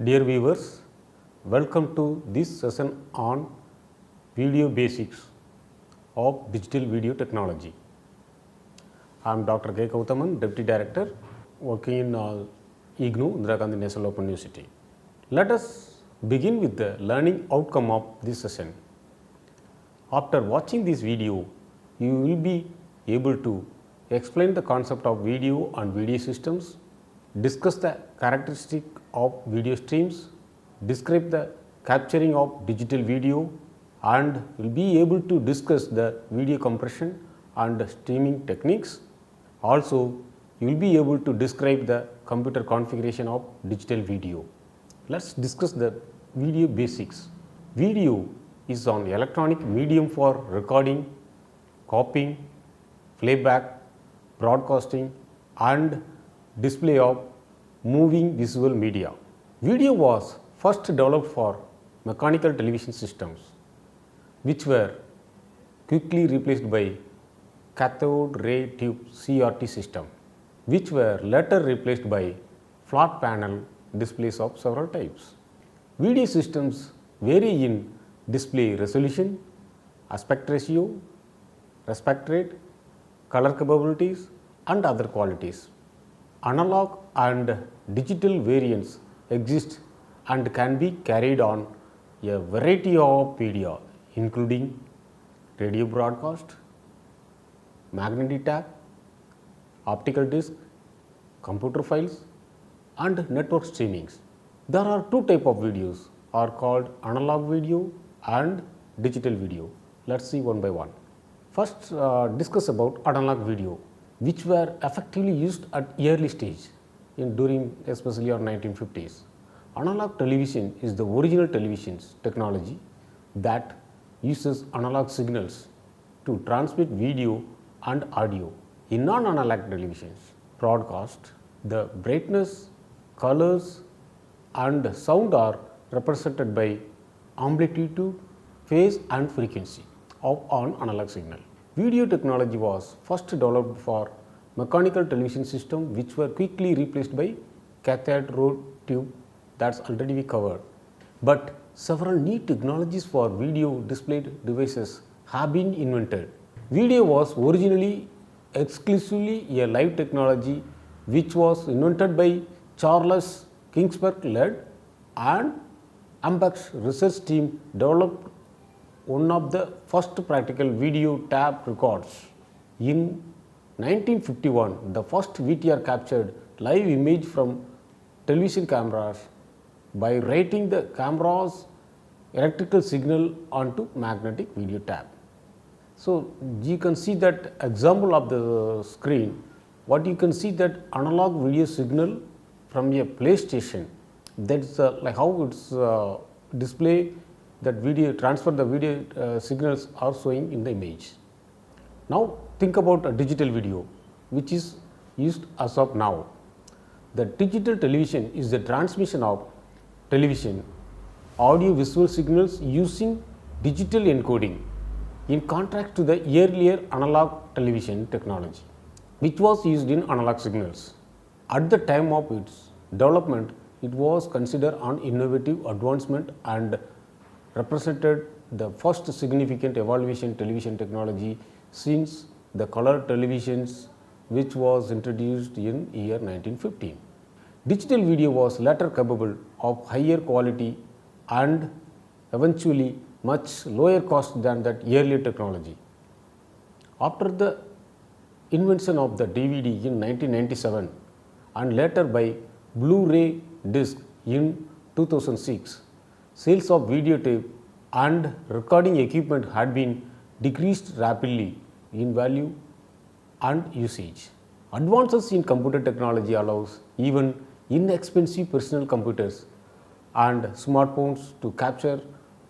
Dear viewers, welcome to this session on video basics of digital video technology. I am Dr. K. Kautaman, Deputy Director working in IGNU, Indira Gandhi National Open University. Let us begin with the learning outcome of this session. After watching this video, you will be able to explain the concept of video and video systems, discuss the characteristic of video streams, describe the capturing of digital video, and will be able to discuss the video compression and streaming techniques. Also, you will be able to describe the computer configuration of digital video. Let's discuss the video basics. Video is an electronic medium for recording, copying, playback, broadcasting and display of moving visual media. Video was first developed for mechanical television systems, which were quickly replaced by cathode ray tube CRT system, which were later replaced by flat panel displays of several types. Video systems vary in display resolution, aspect ratio, aspect rate, color capabilities and other qualities. Analog and digital variants exist and can be carried on a variety of media, including radio broadcast, magnetic tape, optical disc, computer files and network streamings. There are two types of videos are called analog video and digital video. Let's see one by one. First, discuss about analog video, which were effectively used at early stage during especially our 1950s. Analog television is the original television technology that uses analog signals to transmit video and audio. In non-analog televisions broadcast, the brightness, colors and sound are represented by amplitude, phase and frequency of an analog signal. Video technology was first developed for mechanical television system, which were quickly replaced by cathode ray tube, that's already we covered. But several new technologies for video display devices have been invented. Video was originally exclusively a live technology, which was invented by Charles Kingsburg led and Ambach's research team developed one of the first practical video tape records. In 1951, the first VTR captured live image from television cameras by writing the camera's electrical signal onto magnetic video tape. So, you can see that example of the screen. What you can see that analog video signal from a PlayStation, that's like how it's display that video, transfer the video signals are showing in the image. Now think about a digital video, which is used as of now. The digital television is the transmission of television audio visual signals using digital encoding, in contrast to the earlier analog television technology, which was used in analog signals. At the time of its development, it was considered an innovative advancement and represented the first significant evolution television technology since the color televisions, which was introduced in year 1915. Digital video was later capable of higher quality and eventually much lower cost than that earlier technology. After the invention of the DVD in 1997 and later by Blu-ray disc in 2006, sales of videotape and recording equipment had been decreased rapidly in value and usage. Advances in computer technology allows even inexpensive personal computers and smartphones to capture,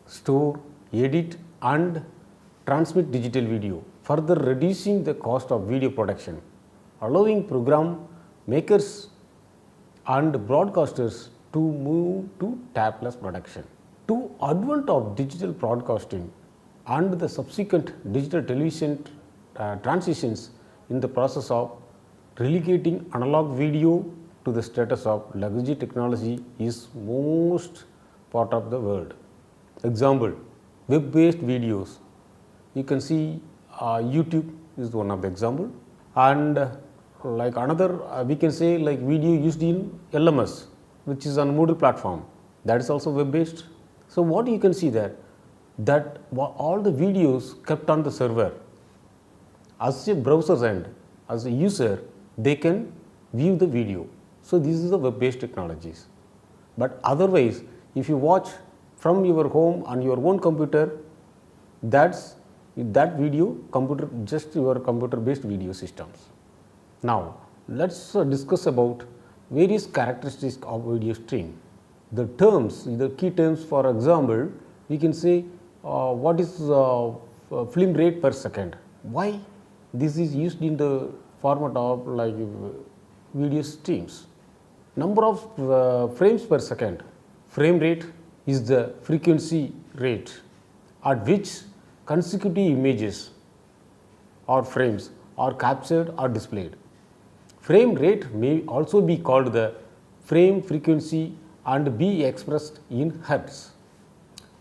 store, edit and transmit digital video, further reducing the cost of video production, allowing program makers and broadcasters to move to tapeless production. To advent of digital broadcasting and the subsequent digital television transitions in the process of relegating analog video to the status of legacy technology is most part of the world. Example, web-based videos. You can see YouTube is one of the example, and like another we can say like video used in LMS, which is on Moodle platform, that is also web-based. So what you can see there, that all the videos kept on the server. As a browser end, as a user, they can view the video. So this is the web-based technologies. But otherwise, if you watch from your home on your own computer, that video computer, just your computer-based video systems. Now let's discuss about various characteristics of video stream. The terms, the key terms, for example, we can say what is film rate per second. Why this is used in the format of like video streams? Number of frames per second. Frame rate is the frequency rate at which consecutive images or frames are captured or displayed. Frame rate may also be called the frame frequency and be expressed in hertz.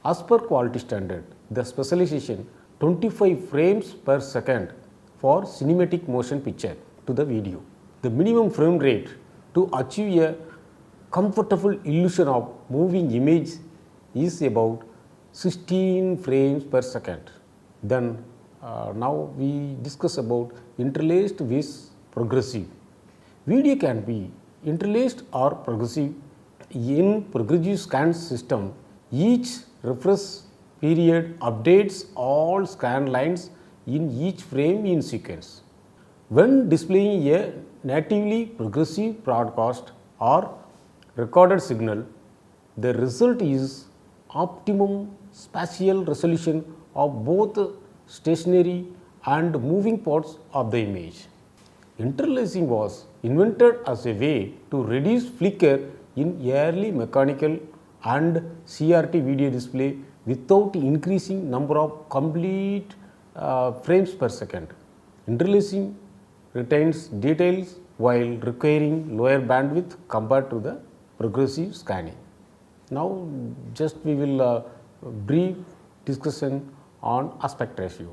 As per quality standard, the specialization 25 frames per second for cinematic motion picture to the video. The minimum frame rate to achieve a comfortable illusion of moving image is about 16 frames per second. Then now we discuss about interlaced with progressive. Video can be interlaced or progressive. In progressive scan system, each refresh period updates all scan lines in each frame in sequence. When displaying a natively progressive broadcast or recorded signal, the result is optimum spatial resolution of both stationary and moving parts of the image. Interlacing was invented as a way to reduce flicker in early mechanical and CRT video display without increasing number of complete frames per second. Interlacing retains details while requiring lower bandwidth compared to the progressive scanning. Now just we will brief discussion on aspect ratio.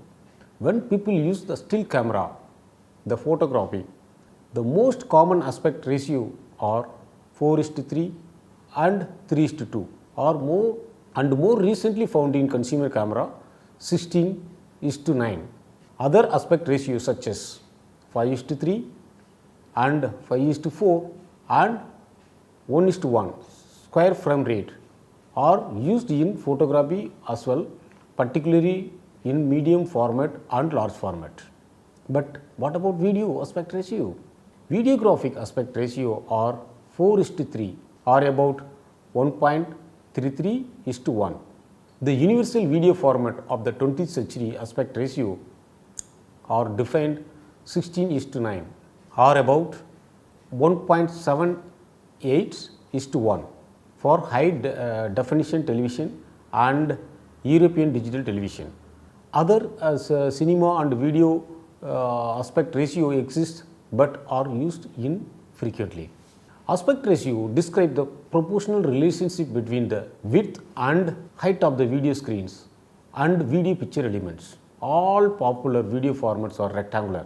When people use the still camera, the photography, the most common aspect ratio are 4:3 and 3:2 or more, and more recently found in consumer camera 16:9. Other aspect ratios such as 5:3 and 5:4 and 1:1 square frame rate are used in photography as well, particularly in medium format and large format. But what about video aspect ratio? Videographic aspect ratio are 4:3 or about 1.33:1. The universal video format of the 20th century aspect ratio are defined 16:9 or about 1.78:1 for high definition television and European digital television. Other cinema and video aspect ratio exist but are used infrequently. Aspect ratio describe the proportional relationship between the width and height of the video screens and video picture elements. All popular video formats are rectangular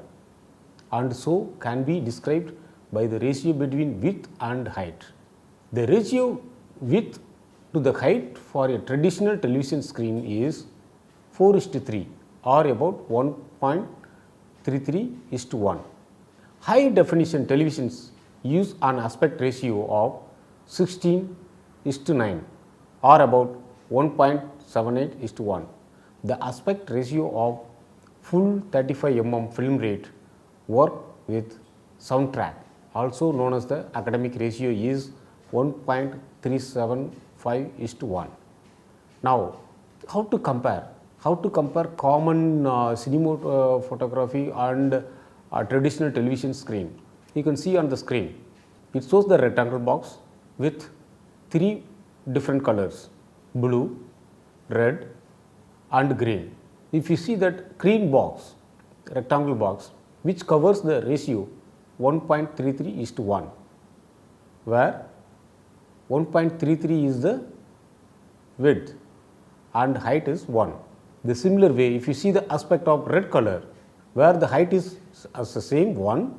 and so can be described by the ratio between width and height. The ratio width to the height for a traditional television screen is 4:3 or about 1.33:1. High definition televisions use an aspect ratio of 16:9 or about 1.78:1. The aspect ratio of full 35 mm film rate work with soundtrack, also known as the academic ratio, is 1.375:1. Now, how to compare? How to compare common cinema photography and traditional television screen? You can see on the screen, it shows the rectangle box with 3 different colors: blue, red and green. If you see that green box, rectangle box, which covers the ratio 1.33:1, where 1.33 is the width and height is 1. The similar way, if you see the aspect of red color, where the height is as the same 1,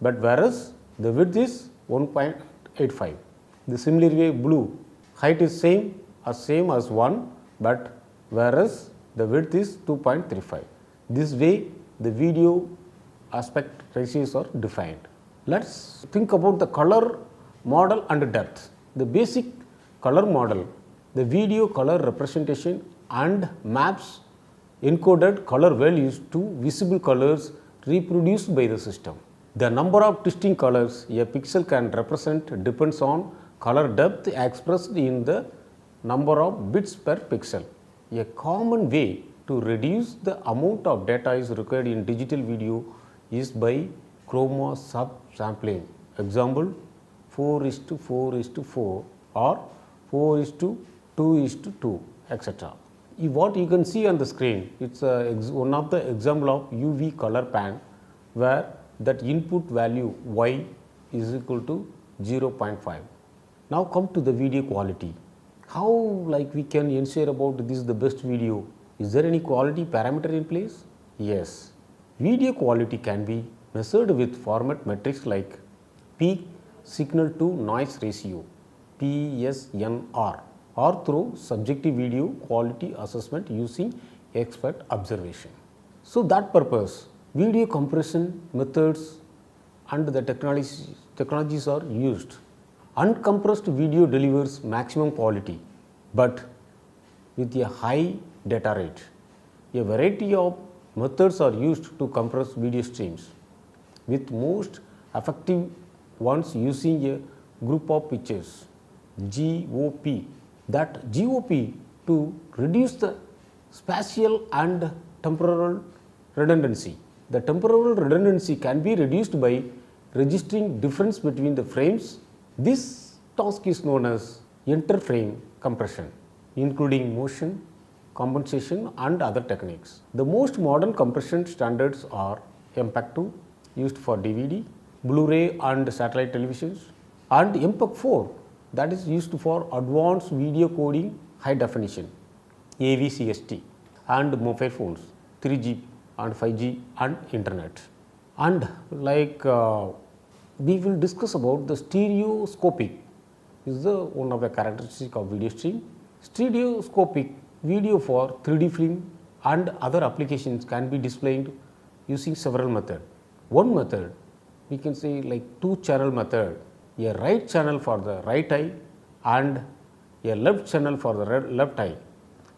but whereas the width is 1.85. The similar way, blue, height is same as 1, but whereas the width is 2.35. This way the video aspect ratios are defined. Let's think about the color model and depth. The basic color model, the video color representation and maps encoded color values to visible colors reproduced by the system. The number of distinct colors a pixel can represent depends on color depth expressed in the number of bits per pixel. A common way to reduce the amount of data is required in digital video is by Chroma Sub Sampling. Example 4:4:4 or 4:2:2, etc. What you can see on the screen, it's one of the example of UV color pan where that input value y is equal to 0.5. Now come to the video quality. How we can ensure about this is the best video? Is there any quality parameter in place? Yes. Video quality can be measured with format metrics like peak signal to noise ratio PSNR or through subjective video quality assessment using expert observation. So that purpose, video compression methods and the technologies are used. Uncompressed video delivers maximum quality, but with a high data rate. A variety of methods are used to compress video streams, with most effective ones using a group of pictures, GOP. That GOP to reduce the spatial and temporal redundancy. The temporal redundancy can be reduced by registering difference between the frames. This task is known as interframe compression, including motion, compensation and other techniques. The most modern compression standards are MPEG-2 used for DVD, Blu-ray and satellite televisions, and MPEG-4 that is used for advanced video coding high definition, AVCST, and mobile phones, 3G and 5G and internet. And we will discuss about the stereoscopic is one of the characteristics of video stream. Stereoscopic video for 3D film and other applications can be displayed using several methods. One method we can say two channel method, a right channel for the right eye and a left channel for the left eye.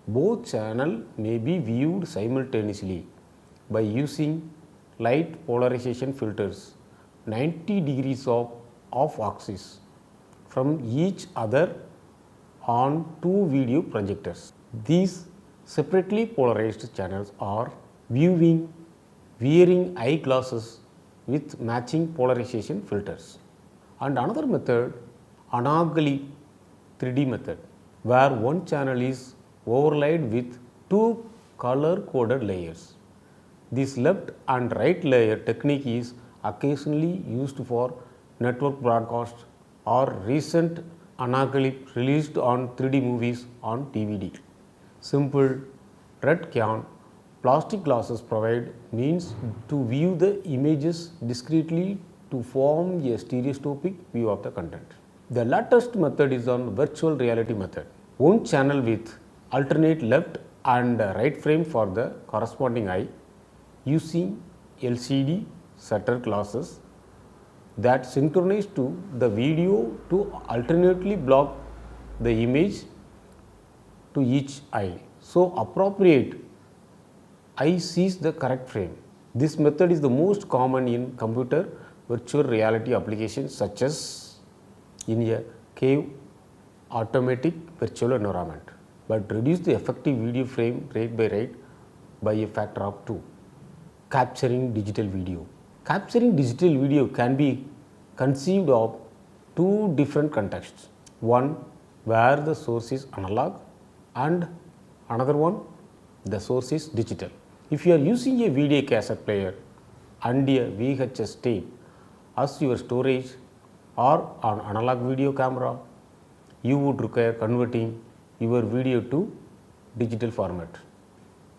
Both channels may be viewed simultaneously by using light polarization filters 90 degrees of off axis from each other on two video projectors. These separately polarized channels are wearing eyeglasses with matching polarization filters. And another method, anaglyph 3D method, where one channel is overlaid with two color coded layers. This left and right layer technique is occasionally used for network broadcast or recent anaglyph released on 3D movies on DVD. Simple red can plastic glasses provide means to view the images discretely to form a stereoscopic view of the content. The latest method is on virtual reality method. One channel with alternate left and right frame for the corresponding eye using LCD shutter glasses that synchronize to the video to alternately block the image to each eye. So appropriate eye sees the correct frame. This method is the most common in computer virtual reality applications such as in a cave automatic virtual environment, but reduce the effective video frame rate by a factor of 2. Capturing digital video. Capturing digital video can be conceived of two different contexts. One where the source is analog and another one the source is digital. If you are using a video cassette player and a VHS tape as your storage or an analog video camera, you would require converting your video to digital format.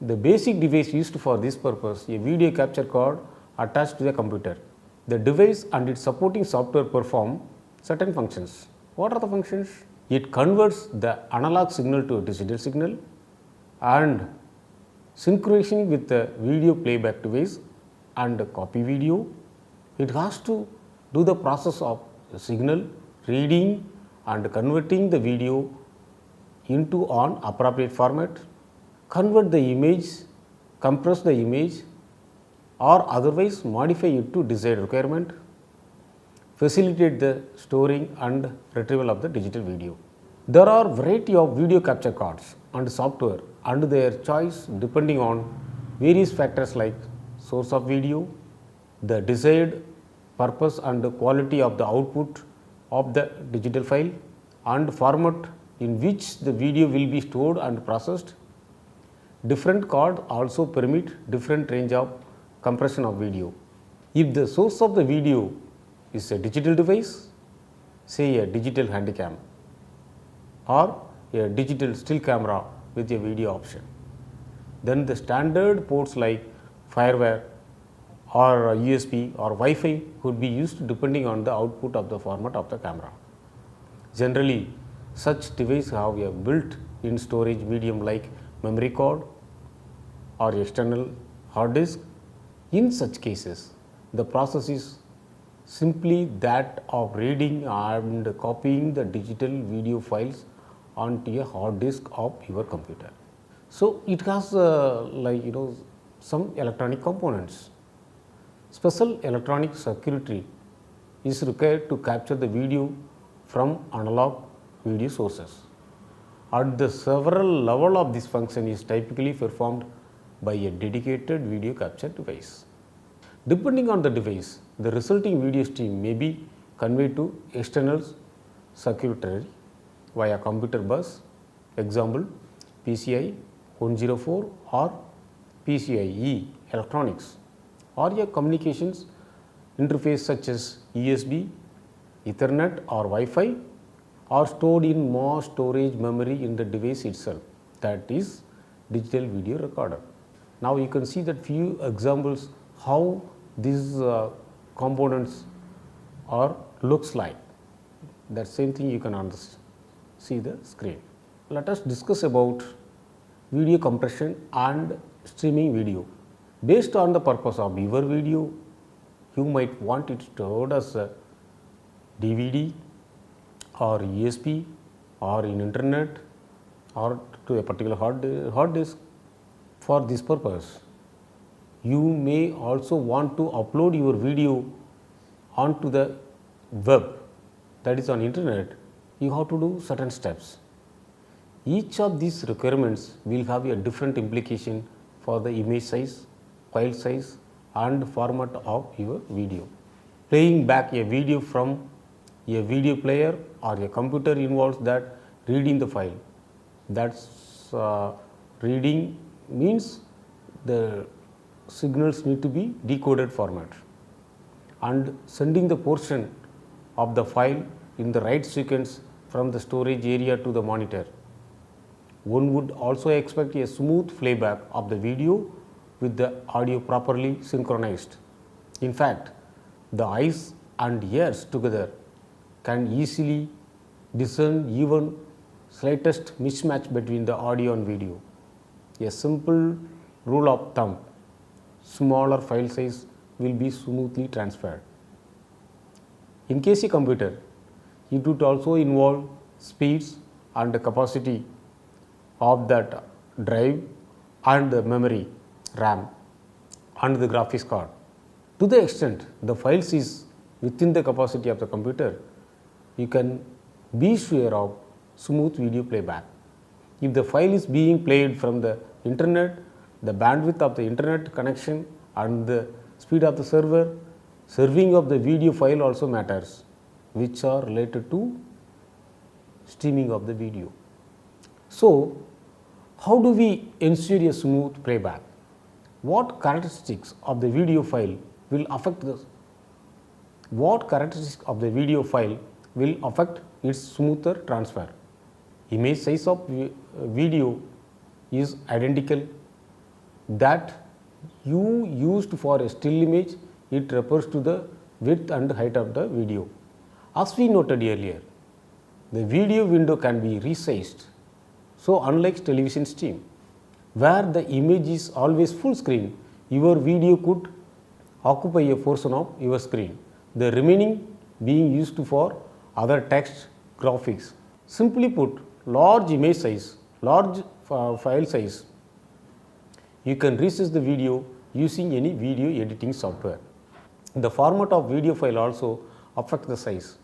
The basic device used for this purpose, a video capture card attached to the computer. The device and its supporting software perform certain functions. What are the functions? It converts the analog signal to a digital signal and synchronizing with the video playback device and copy video. It has to do the process of signal reading and converting the video into an appropriate format, convert the image, compress the image or otherwise modify it to desired requirement, facilitate the storing and retrieval of the digital video. There are variety of video capture cards and software and their choice depending on various factors like source of video, the desired purpose and quality of the output of the digital file and format in which the video will be stored and processed. Different cards also permit different range of compression of video. If the source of the video is a digital device, say a digital handycam or a digital still camera with a video option, then the standard ports like FireWire or USB or Wi-Fi could be used depending on the output of the format of the camera. Generally, such devices have a built-in storage medium like memory card or external hard disk. In such cases, the process is simply that of reading and copying the digital video files onto a hard disk of your computer. So, it has some electronic components. Special electronic circuitry is required to capture the video from analog video sources. At the several level of this function is typically performed by a dedicated video capture device. Depending on the device, the resulting video stream may be conveyed to external circuitry via computer bus, example PCI 104 or PCIe electronics, or a communications interface such as USB, Ethernet or Wi-Fi, or stored in mass storage memory in the device itself, that is digital video recorder. Now you can see that few examples how these components are looks like. That same thing you can see the screen. Let us discuss about video compression and streaming video. Based on the purpose of your video, you might want it stored as a DVD or USB or in internet or to a particular hard disk. For this purpose, you may also want to upload your video onto the web, that is on internet. You have to do certain steps. Each of these requirements will have a different implication for the image size, file size and format of your video. Playing back a video from a video player or a computer involves that reading the file. That's reading means the signals need to be decoded format and sending the portion of the file in the right sequence from the storage area to the monitor. One would also expect a smooth playback of the video with the audio properly synchronized. In fact, the eyes and ears together can easily discern even slightest mismatch between the audio and video. A simple rule of thumb, smaller file size will be smoothly transferred. In case a computer, it would also involve speeds and the capacity of that drive and the memory RAM and the graphics card. To the extent the files is within the capacity of the computer, you can be sure of smooth video playback. If the file is being played from the internet, the bandwidth of the internet connection and the speed of the server serving of the video file also matters, which are related to streaming of the video. So, how do we ensure a smooth playback? What characteristics of the video file will affect the What characteristics of the video file will affect its smoother transfer? Image size of video is identical that you used for a still image. It refers to the width and height of the video. As we noted earlier, the video window can be resized. So, unlike television stream, where the image is always full screen, your video could occupy a portion of your screen, the remaining being used for other text graphics. Simply put, large image size, large file size, you can resize the video using any video editing software. The format of video file also affects the size.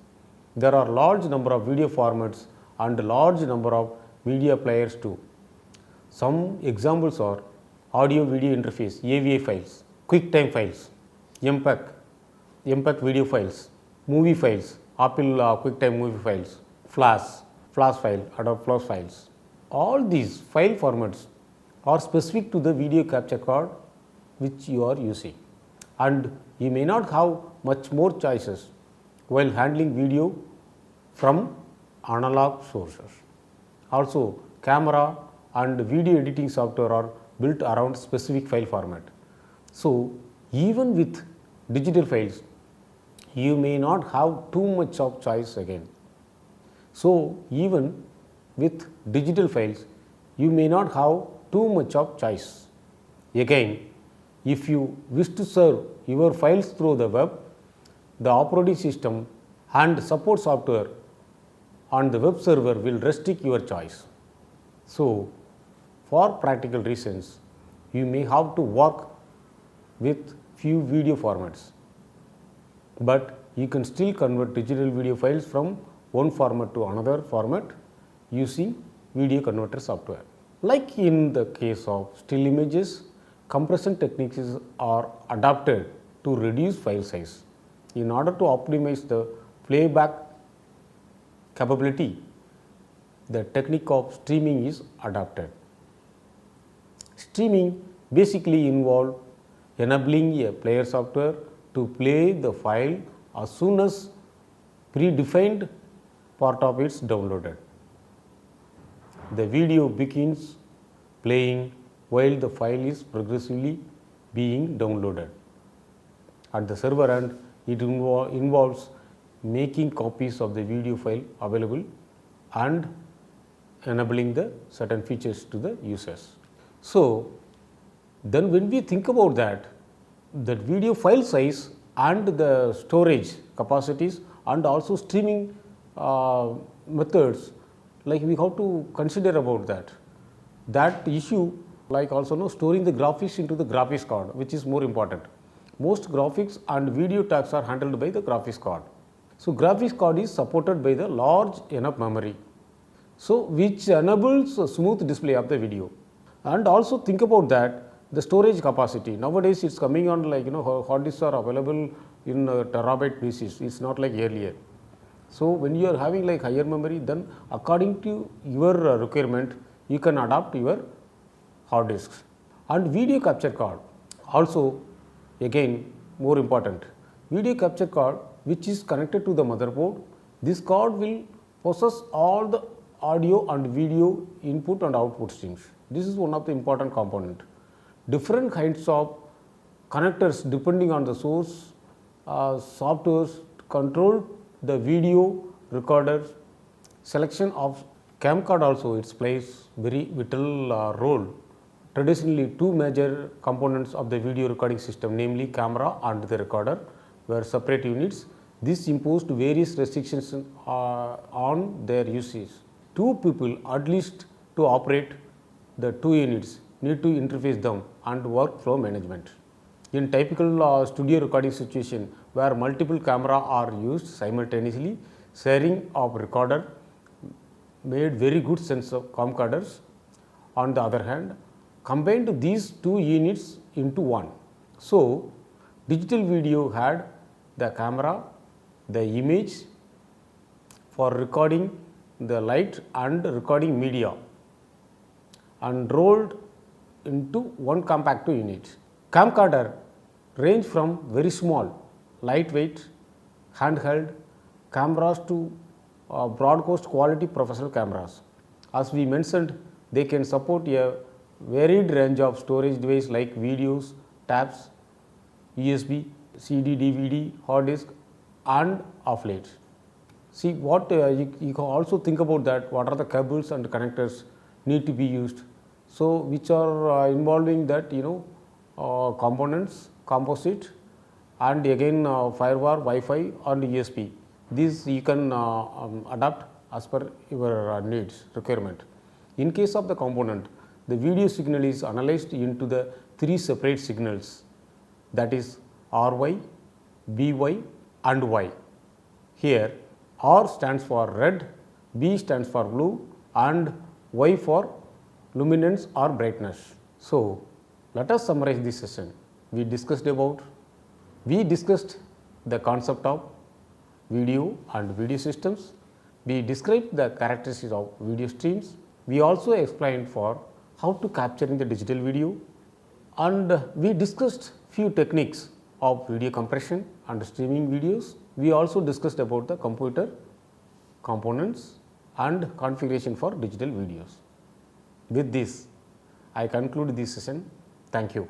There are large number of video formats and large number of media players too. Some examples are audio video interface AVI files, QuickTime files, MPEG video files, movie files, Apple QuickTime movie files, Flash file, Adobe Flash files. All these file formats are specific to the video capture card which you are using, and you may not have much more choices while handling video from analog sources. Also, camera and video editing software are built around specific file format. So, even with digital files, you may not have too much of choice again. So, even with digital files, you may not have too much of choice. Again, if you wish to serve your files through the web, the operating system and support software on the web server will restrict your choice. So, for practical reasons, you may have to work with few video formats, but you can still convert digital video files from one format to another format using video converter software. Like in the case of still images, compression techniques are adapted to reduce file size. In order to optimize the playback capability, the technique of streaming is adapted. Streaming basically involves enabling a player software to play the file as soon as predefined part of it is downloaded. The video begins playing while the file is progressively being downloaded. At the server end, it involves making copies of the video file available and enabling the certain features to the users. So, then when we think about that video file size and the storage capacities and also streaming methods, like we have to consider about that issue, like also storing the graphics into the graphics card, which is more important. Most graphics and video tags are handled by the graphics card. So, graphics card is supported by the large enough memory, so which enables a smooth display of the video. And also think about that the storage capacity. Nowadays it's coming on like hard disks are available in terabyte basis. It's not like earlier. So, when you are having like higher memory, then according to your requirement you can adapt your hard disks. And video capture card also again more important. Video capture card which is connected to the motherboard, this card will process all the audio and video input and output streams. This is one of the important component. Different kinds of connectors depending on the source softwares control the video recorders. Selection of cam card also it plays very vital role. Traditionally, two major components of the video recording system, namely camera and the recorder, were separate units. This imposed various restrictions on their usage. Two people at least to operate the two units need to interface them and workflow management. In typical studio recording situation where multiple camera are used simultaneously, sharing of recorder made very good sense of camcorders. On the other hand, combined these two units into one. So, digital video had the camera, the image for recording the light and recording media and rolled into one compacted unit. Camcorder range from very small, lightweight handheld cameras to broadcast quality professional cameras. As we mentioned, they can support a varied range of storage devices like videos, tabs, USB, CD, DVD, hard disk and offlets. See what you can also think about that, what are the cables and connectors need to be used. So, which are involving that components, composite and again firewire, Wi-Fi and USB. These you can adapt as per your needs, requirement. In case of the component, the video signal is analyzed into the 3 separate signals, that is RY, BY and Y. Here R stands for red, B stands for blue and Y for luminance or brightness. So, let us summarize this session. We discussed the concept of video and video systems. We described the characteristics of video streams. We also explained for how to capturing the digital video, and we discussed few techniques of video compression and streaming videos. We also discussed about the computer components and configuration for digital videos. With this, I conclude this session. Thank you.